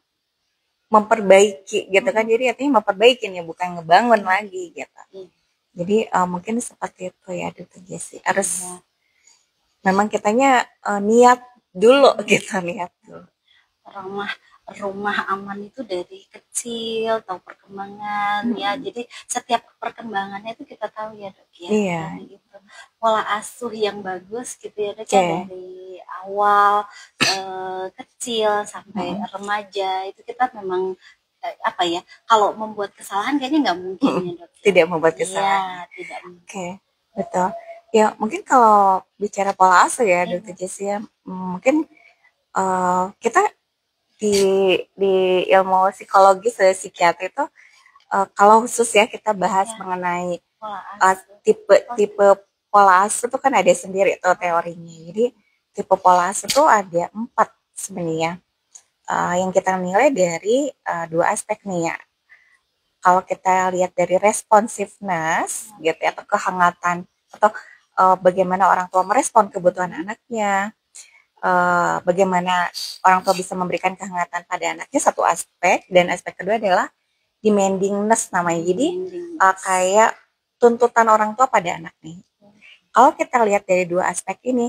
memperbaiki gitu kan. Jadi artinya memperbaiki ya bukan ngebangun lagi gitu. Jadi mungkin seperti itu ya Dokter Jessie. Harus memang kitanya niat dulu gitu, niat dulu. Rumah aman itu dari kecil tahu perkembangan ya. Jadi setiap perkembangannya itu kita tahu ya Dok ya. Iya. Gitu. Pola asuh yang bagus gitu ya Dok ya, dari awal kecil sampai remaja itu kita memang kalau membuat kesalahan kayaknya nggak mungkin ya Dok. Tidak membuat kesalahan. Iya, tidak mungkin. Oke, betul. Ya mungkin kalau bicara pola asuh ya Dokter Jessie ya, mungkin kita di ilmu psikologis dan psikiatri itu kalau khusus ya kita bahas mengenai tipe pola asuh itu kan ada sendiri tuh teorinya. Jadi tipe pola asuh itu ada 4 sebenarnya yang kita nilai dari 2 aspek nih ya. Kalau kita lihat dari responsiveness gitu ya, atau kehangatan atau bagaimana orang tua merespon kebutuhan anaknya, bagaimana orang tua bisa memberikan kehangatan pada anaknya satu aspek, dan aspek kedua adalah demandingness namanya. Jadi kayak tuntutan orang tua pada anak nih. Kalau kita lihat dari 2 aspek ini,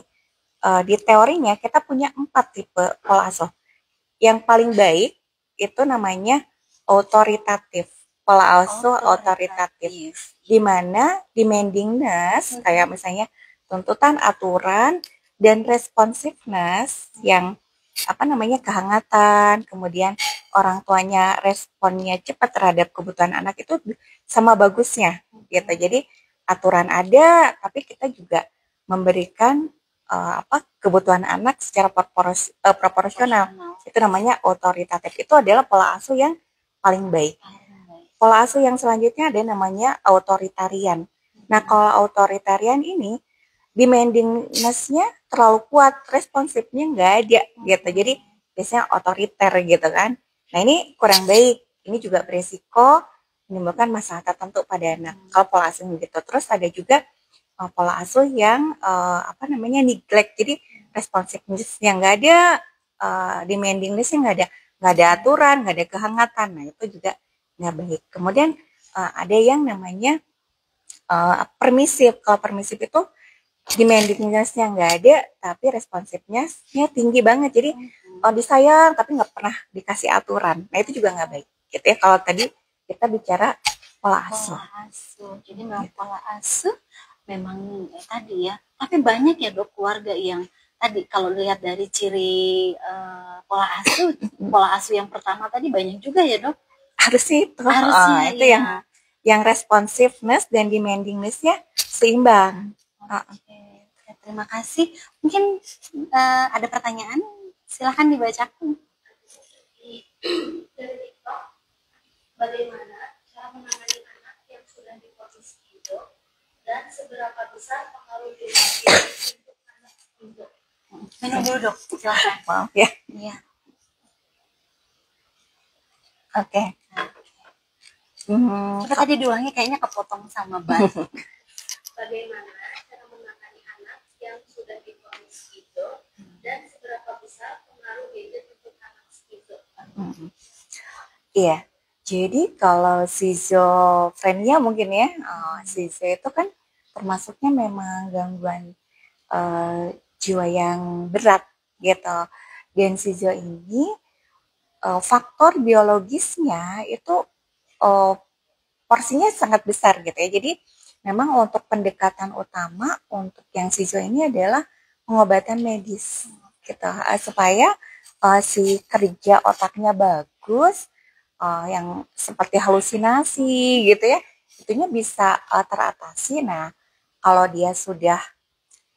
di teorinya kita punya 4 tipe pola asuh. Yang paling baik itu namanya autoritatif. Pola asuh autoritatif. Di mana demandingness kayak misalnya tuntutan, aturan, dan responsiveness yang kehangatan, kemudian orang tuanya responnya cepat terhadap kebutuhan anak itu sama bagusnya gitu. Jadi aturan ada tapi kita juga memberikan kebutuhan anak secara proporsional. Itu namanya autoritatif. Itu adalah pola asuh yang paling baik. Pola asuh yang selanjutnya ada namanya authoritarian. Nah, kalau authoritarian ini demandingness-nya terlalu kuat, responsifnya nggak ada gitu. Jadi biasanya otoriter gitu kan. Nah, ini kurang baik. Ini juga beresiko menimbulkan masalah tertentu pada anak. Kalau pola asuh gitu. Terus ada juga pola asuh yang neglect. Jadi responsiveness-nya nggak ada, demandingness-nya nggak ada aturan, nggak ada kehangatan. Nah, itu juga nggak baik. Kemudian ada yang namanya permisif. Kalau permisif itu demandingness-nya nggak ada, tapi responsifnya tinggi banget. Jadi disayang tapi nggak pernah dikasih aturan. Nah, itu juga nggak baik. Gitu ya. Kalau tadi kita bicara pola asuh. Jadi memang pola asuh memang tadi ya. Tapi banyak ya Dok keluarga yang tadi kalau lihat dari ciri pola asuh yang pertama tadi banyak juga ya Dok. Harusnya itu ya. Yang responsiveness dan demandingness-nya seimbang. Oke. Terima kasih. Mungkin ada pertanyaan, silahkan dibacakan. Dari TikTok, bagaimana cara menangani anak yang sudah divonis hidup dan seberapa besar pengaruh genetik untuk anak hidup? Minum dulu Dok, silahkan. Maaf ya. Iya. Oke. Tadi doangnya kayaknya kepotong sama ban. bagaimana cara menangani anak yang sudah divonis skizo dan seberapa besar pengaruh gadget untuk anak skizo? Iya, jadi kalau schizophrenia mungkin ya, schizo itu kan termasuknya memang gangguan jiwa yang berat gitu. Dan schizo ini faktor biologisnya itu porsinya sangat besar gitu ya. Jadi memang untuk pendekatan utama untuk yang schizo ini adalah pengobatan medis gitu, supaya si kerja otaknya bagus, yang seperti halusinasi gitu ya, itunya bisa teratasi. Nah, kalau dia sudah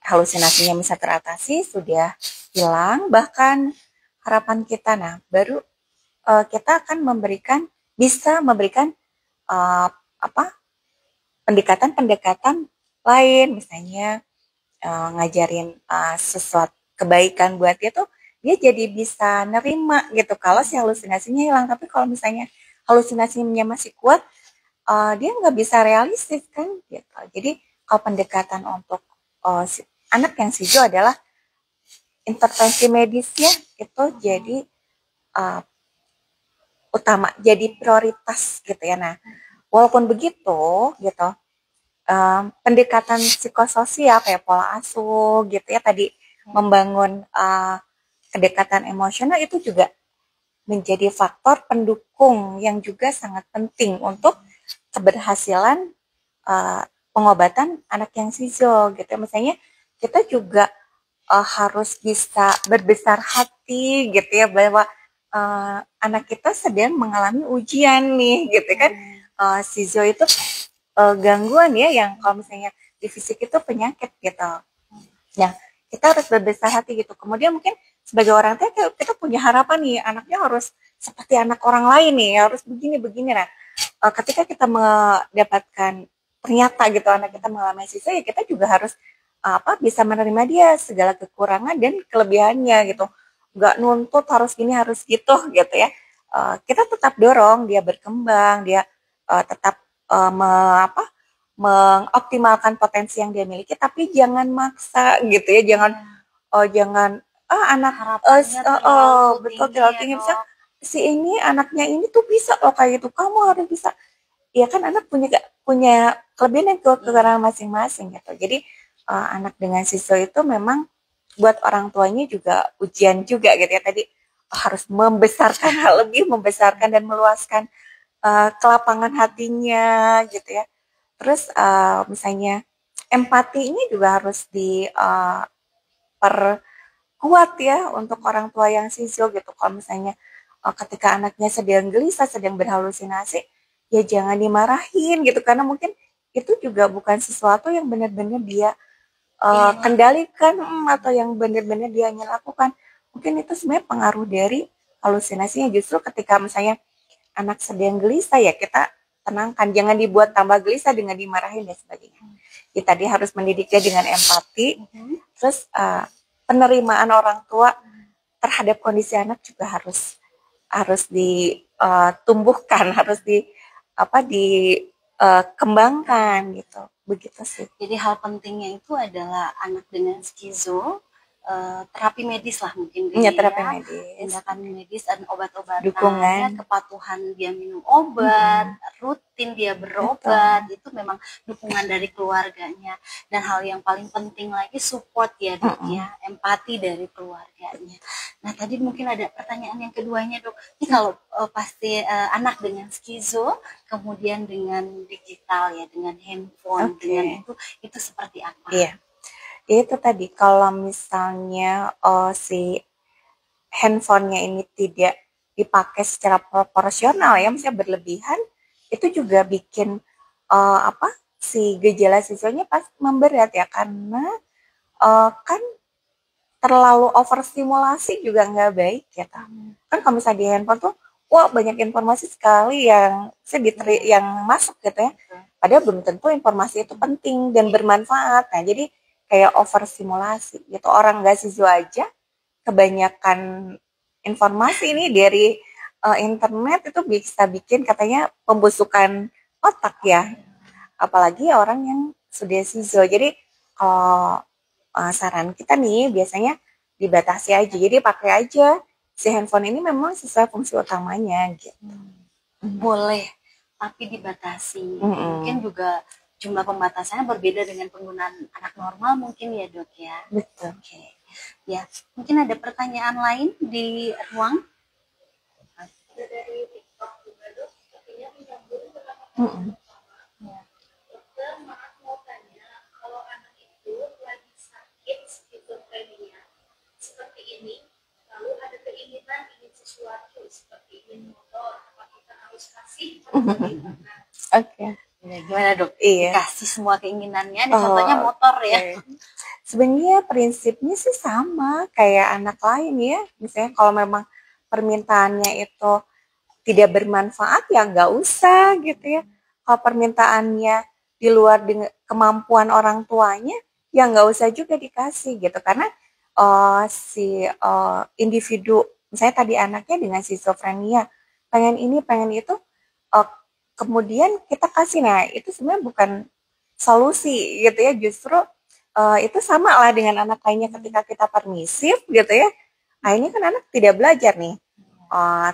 halusinasinya bisa teratasi, sudah hilang, bahkan harapan kita, nah baru kita akan bisa memberikan apa pendekatan-pendekatan lain, misalnya ngajarin sesuatu kebaikan buat dia tuh, dia jadi bisa nerima gitu kalau si halusinasinya hilang. Tapi kalau misalnya halusinasinya masih kuat, dia nggak bisa realistis kan gitu. Jadi kalau pendekatan untuk anak yang schizo adalah intervensi medisnya itu jadi utama, jadi prioritas gitu ya. Nah, walaupun begitu gitu, pendekatan psikososial kayak pola asuh gitu ya, tadi membangun kedekatan emosional itu juga menjadi faktor pendukung yang juga sangat penting untuk keberhasilan pengobatan anak yang schizo gitu. Misalnya kita juga harus bisa berbesar hati gitu ya, bahwa anak kita sedang mengalami ujian nih gitu kan. Schizo itu gangguan ya, yang kalau misalnya di fisik itu penyakit gitu. Nah, kita harus berbesar hati gitu. Kemudian mungkin sebagai orang tua kita punya harapan nih, anaknya harus seperti anak orang lain nih, harus begini-begini. Nah, ketika kita mendapatkan ternyata gitu anak kita mengalami schizo, ya kita juga harus bisa menerima dia segala kekurangan dan kelebihannya gitu. Nggak nuntut harus gini harus gitu gitu ya. Kita tetap dorong dia berkembang, dia tetap mengoptimalkan potensi yang dia miliki, tapi jangan maksa gitu ya, jangan anak betul terlalu tinggi, bisa si ini anaknya ini tuh bisa loh kayak gitu, kamu harus bisa. Ya kan anak punya kelebihan dan kekurangan masing-masing gitu. Jadi anak dengan schizo itu memang buat orang tuanya juga ujian juga gitu ya, tadi harus lebih membesarkan dan meluaskan kelapangan hatinya gitu ya. Terus misalnya empati ini juga harus diperkuat ya untuk orang tua yang schizo gitu. Kalau misalnya ketika anaknya sedang gelisah, sedang berhalusinasi, ya jangan dimarahin gitu, karena mungkin itu juga bukan sesuatu yang benar-benar dia kendalikan atau yang benar-benar dia hanya lakukan. Mungkin itu sebenarnya pengaruh dari halusinasinya. Justru ketika misalnya anak sedang gelisah, ya kita tenangkan, jangan dibuat tambah gelisah dengan dimarahin dan sebagainya. Kita dia harus mendidiknya dengan empati. Terus penerimaan orang tua terhadap kondisi anak juga harus ditumbuhkan, harus dikembangkan gitu. Begitu sih. Jadi hal pentingnya itu adalah anak dengan skizo, terapi medis lah mungkin dia, terapi medis, tindakan medis dan obat-obatan, dukungan, kepatuhan dia minum obat, rutin dia berobat. Betul. Itu memang dukungan dari keluarganya. Dan hal yang paling penting lagi support ya dok ya, empati dari keluarganya. Nah tadi mungkin ada pertanyaan yang keduanya dok, ini kalau pasti anak dengan skizo kemudian dengan digital ya, dengan handphone, dengan itu seperti apa? Iya. Itu tadi kalau misalnya si handphonenya ini tidak dipakai secara proporsional ya, misalnya berlebihan, itu juga bikin si gejala schizonya pas memberat ya, karena kan terlalu overstimulasi juga nggak baik ya kan. Kalau misalnya di handphone tuh wah banyak informasi sekali yang yang masuk gitu ya, padahal belum tentu informasi itu penting dan bermanfaat. Nah jadi kayak overstimulasi gitu. Orang nggak schizo aja kebanyakan informasi ini dari internet itu bisa bikin katanya pembusukan otak ya, apalagi orang yang sudah sizo. Jadi kalau saran kita nih biasanya dibatasi aja. Jadi pakai aja si handphone ini memang sesuai fungsi utamanya gitu. Boleh, tapi dibatasi. Mungkin juga jumlah pembatasannya berbeda dengan penggunaan anak normal mungkin ya dok ya. Betul. Oke. Ya, mungkin ada pertanyaan lain di ruang? Dari TikTok juga dok, sepertinya menyambung ke pertama. Dokter, maaf mau tanya, kalau anak itu lagi sakit skizofrenia seperti ini, lalu ada keinginan ingin sesuatu seperti ingin motor, apa kita harus kasih atau bagaimana? Oke. Ya, gimana dok? Iya. Kasih semua keinginannya, contohnya motor ya. Sebenarnya prinsipnya sih sama kayak anak lain ya. Misalnya kalau memang permintaannya itu tidak bermanfaat ya nggak usah gitu ya. Kalau permintaannya di luar dengan kemampuan orang tuanya ya nggak usah juga dikasih gitu. Karena si individu, misalnya tadi anaknya dengan skizofrenia pengen ini pengen itu, kemudian kita kasih, nah itu sebenarnya bukan solusi gitu ya, justru itu sama lah dengan anak lainnya ketika kita permisif gitu ya. Nah ini kan anak tidak belajar nih,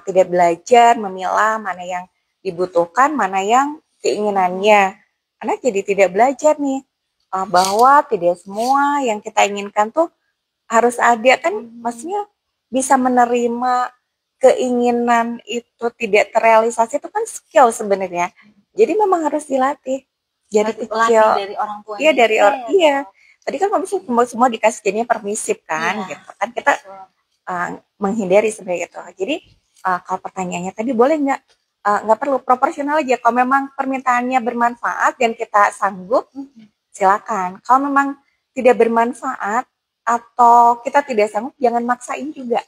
tidak belajar memilah mana yang dibutuhkan, mana yang keinginannya. Anak jadi tidak belajar nih bahwa tidak semua yang kita inginkan tuh harus ada kan, maksudnya bisa menerima keinginan itu tidak terrealisasi itu kan skill sebenarnya. Jadi memang harus dilatih dari kecil. Dari orang tua. Iya dari iya. Tadi kan kamu semua dikasih jadinya permisif kan, gitu kan kita menghindari sebenarnya itu. Jadi kalau pertanyaannya tadi boleh nggak perlu, proporsional aja. Kalau memang permintaannya bermanfaat dan kita sanggup, silakan. Kalau memang tidak bermanfaat atau kita tidak sanggup, jangan maksain juga,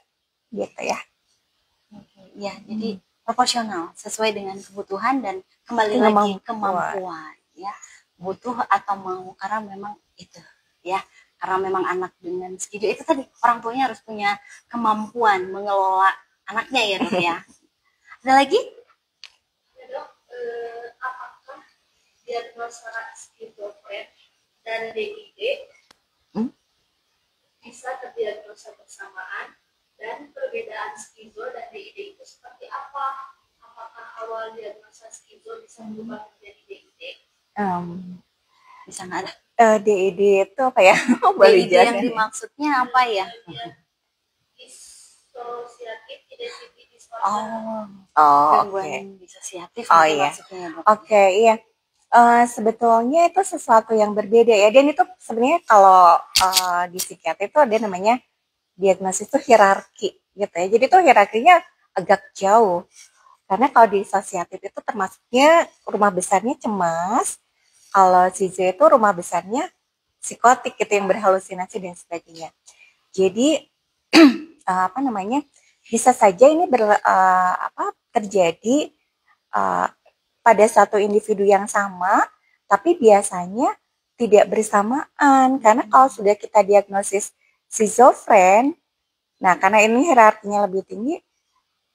gitu ya. Ya, jadi proporsional sesuai dengan kebutuhan dan kembali lagi kemampuan ya, butuh atau mau, karena memang itu ya, karena memang anak dengan skizo itu tadi orang tuanya harus punya kemampuan mengelola anaknya ya dok ya. Ada lagi? Ya dok, apakah diagnosa skizofren dan DID bisa terdiagnosa bersamaan? Dan perbedaan skizo dan DID itu seperti apa? Apakah awal diagnosa skizo bisa berubah menjadi DID? Bisa nggak ada? DID itu apa ya? DID yang dimaksudnya apa ya? Disosiatif identity disorder. Gangguan disosiatif. Iya. Oke, iya. Sebetulnya itu sesuatu yang berbeda ya. Dan itu sebenarnya kalau di psikiatri itu ada namanya diagnosis itu hierarki gitu ya. Jadi itu hierarkinya agak jauh. Karena kalau di disosiatif itu termasuknya rumah besarnya cemas. Kalau schizo itu rumah besarnya psikotik gitu yang berhalusinasi dan sebagainya. Jadi bisa saja ini terjadi pada satu individu yang sama, tapi biasanya tidak bersamaan. Karena kalau sudah kita diagnosis skizofren, nah karena ini hierarkinya lebih tinggi,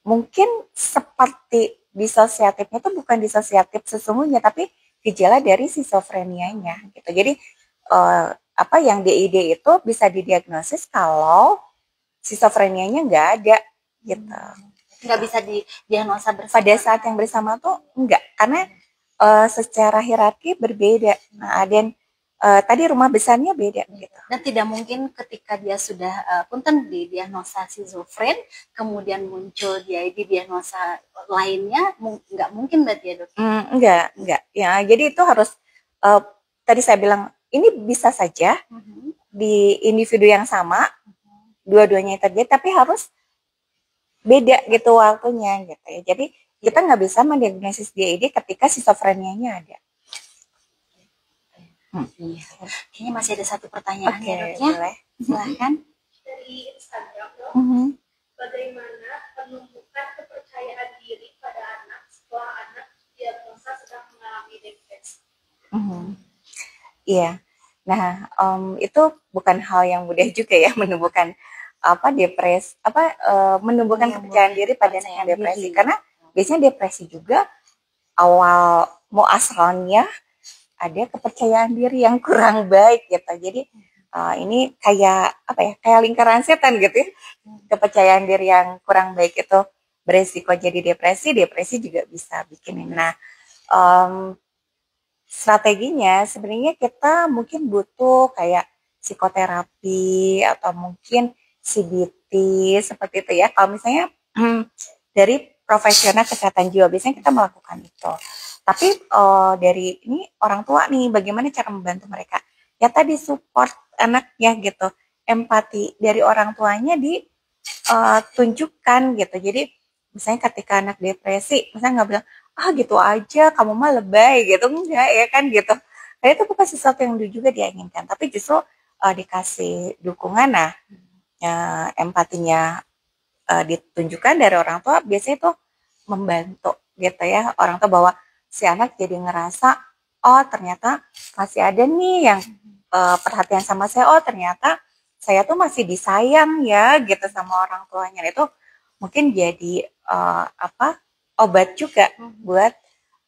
mungkin seperti disosiatifnya itu bukan disosiatif sesungguhnya, tapi gejala dari skizofrenianya gitu. Jadi yang DID itu bisa didiagnosis kalau skizofrenianya nggak ada gitu. Nggak bisa didiagnosa bersama. Pada saat yang bersama tuh enggak, karena secara hierarki berbeda. Nah, dan tadi rumah besarnya beda gitu. Dan tidak mungkin ketika dia sudah punten didiagnosa skizofren, kemudian muncul dia didiagnosa lainnya, nggak mungkin berarti ya dok? Enggak. Ya, jadi itu harus tadi saya bilang ini bisa saja di individu yang sama, dua-duanya terjadi, tapi harus beda gitu waktunya gitu ya. Jadi kita nggak bisa mendiagnosis DID ketika skizofrenianya ada. Iya. Kayaknya masih ada satu pertanyaan ya dok ya. Boleh. Silahkan. Dari Instagram dok, bagaimana penumbukan kepercayaan diri pada anak setelah anak diagnosa sedang mengalami depresi? Iya. Nah, itu bukan hal yang mudah juga ya menumbuhkan menumbuhkan kepercayaan diri pada anak yang depresi, karena biasanya depresi juga awal asalnya ada kepercayaan diri yang kurang baik gitu. Jadi ini kayak apa ya? Kayak lingkaran setan gitu ya. Kepercayaan diri yang kurang baik itu beresiko jadi depresi, depresi juga bisa bikin ini. Nah, strateginya sebenarnya kita mungkin butuh kayak psikoterapi atau mungkin CBT seperti itu ya. Kalau misalnya dari profesional kesehatan jiwa biasanya kita melakukan itu. Tapi dari ini orang tua nih, bagaimana cara membantu mereka? Ya tadi support anaknya gitu, empati dari orang tuanya ditunjukkan gitu. Jadi misalnya ketika anak depresi, misalnya nggak bilang gitu aja, kamu mah lebay gitu, enggak ya kan gitu. Karena itu bukan sesuatu yang juga dia inginkan, tapi justru dikasih dukungan, nah empatinya ditunjukkan dari orang tua, biasanya itu membantu gitu ya orang tua, bahwa si anak jadi ngerasa oh ternyata masih ada nih yang perhatian sama saya, oh ternyata saya tuh masih disayang ya gitu sama orang tuanya. Itu mungkin jadi obat juga buat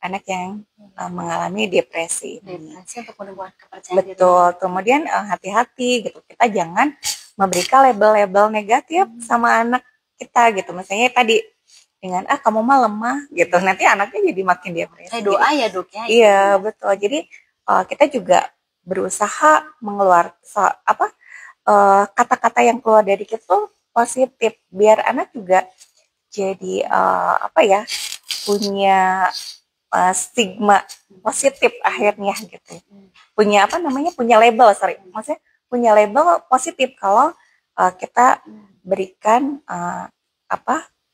anak yang mengalami depresi. Depresi untuk menumbuhkan kepercayaan diri. Betul. Kemudian hati-hati gitu, kita jangan memberikan label-label negatif sama anak kita gitu. Misalnya tadi dengan kamu mah lemah gitu, nanti anaknya jadi makin depresi. Kayak doa ya dok ya. Iya betul. Jadi kita juga berusaha kata-kata yang keluar dari kita tuh positif, biar anak juga jadi punya stigma positif akhirnya gitu. Punya maksudnya punya label positif kalau kita berikan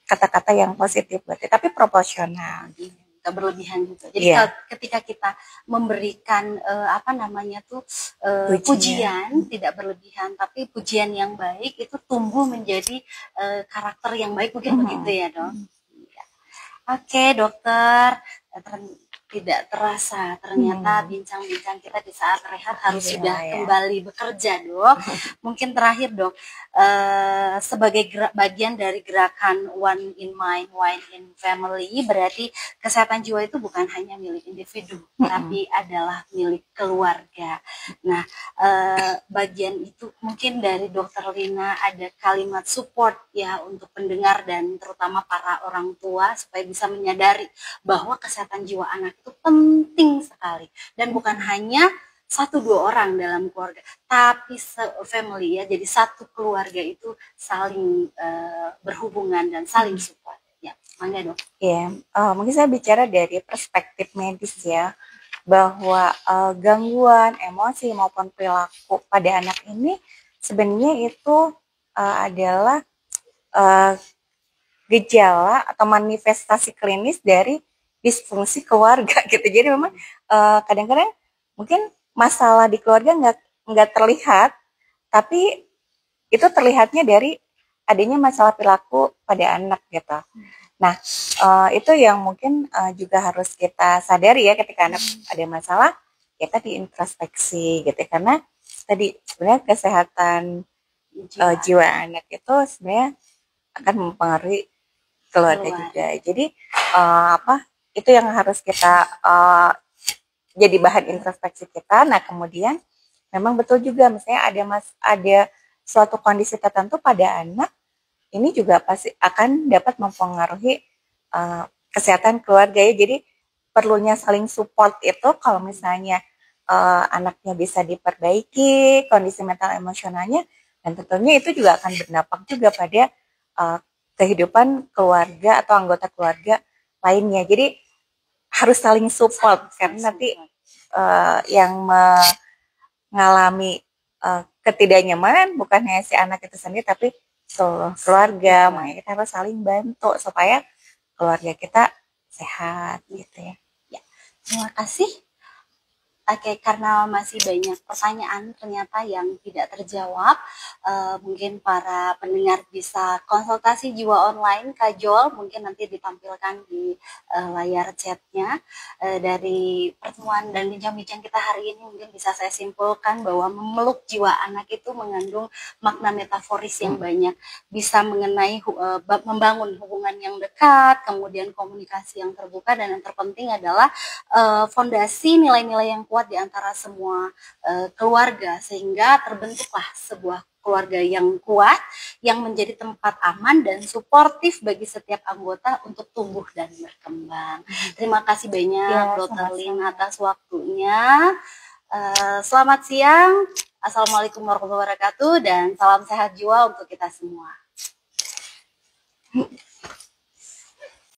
kata-kata yang positif berarti, tapi proporsional. Gak berlebihan juga. Jadi ketika kita memberikan pujian tidak berlebihan, tapi pujian yang baik itu tumbuh menjadi karakter yang baik, mungkin begitu ya dok. Oke dokter, tidak terasa ternyata bincang-bincang kita di saat rehat harus sudah kembali bekerja dok. Mungkin terakhir dok, sebagai bagian dari gerakan One in Mind, One in Family, berarti kesehatan jiwa itu bukan hanya milik individu, tapi adalah milik keluarga. Nah, bagian itu mungkin dari dokter Lina ada kalimat support ya untuk pendengar dan terutama para orang tua supaya bisa menyadari bahwa kesehatan jiwa anak itu penting sekali dan bukan hanya 1-2 orang dalam keluarga, tapi family ya, jadi satu keluarga itu saling berhubungan dan saling support. Ya, mangga dok. Ya, mungkin saya bicara dari perspektif medis ya, bahwa gangguan emosi maupun perilaku pada anak ini sebenarnya itu adalah gejala atau manifestasi klinis dari disfungsi keluarga gitu. Jadi memang kadang-kadang mungkin masalah di keluarga nggak terlihat, tapi itu terlihatnya dari adanya masalah perilaku pada anak gitu. Nah, itu yang mungkin juga harus kita sadari ya, ketika anak ada masalah, kita diintrospeksi gitu. Karena tadi sebenarnya kesehatan jiwa anak itu sebenarnya akan mempengaruhi keluarga juga. Jadi itu yang harus kita jadi bahan introspeksi kita. Nah, kemudian memang betul juga, misalnya ada suatu kondisi tertentu pada anak, ini juga pasti akan dapat mempengaruhi kesehatan keluarga ya. Jadi perlunya saling support itu kalau misalnya anaknya bisa diperbaiki kondisi mental emosionalnya, dan tentunya itu juga akan berdampak juga pada kehidupan keluarga atau anggota keluarga lainnya. Jadi harus saling support, karena nanti yang mengalami ketidaknyamanan bukan hanya si anak itu sendiri, tapi seluruh keluarga. Makanya kita harus saling bantu supaya keluarga kita sehat gitu ya. Terima kasih. Oke, karena masih banyak pertanyaan ternyata yang tidak terjawab, mungkin para pendengar bisa konsultasi jiwa online Kajol, mungkin nanti ditampilkan di layar chatnya. Dari pertemuan dan bincang-bincang kita hari ini mungkin bisa saya simpulkan bahwa memeluk jiwa anak itu mengandung makna metaforis yang banyak, bisa mengenai membangun hubungan yang dekat, kemudian komunikasi yang terbuka, dan yang terpenting adalah fondasi nilai-nilai yang kuat di antara semua keluarga, sehingga terbentuklah sebuah keluarga yang kuat, yang menjadi tempat aman dan suportif bagi setiap anggota untuk tumbuh dan berkembang. Terima kasih banyak Dr. Lin atas waktunya. Selamat siang, Assalamualaikum warahmatullahi wabarakatuh, dan salam sehat jiwa untuk kita semua.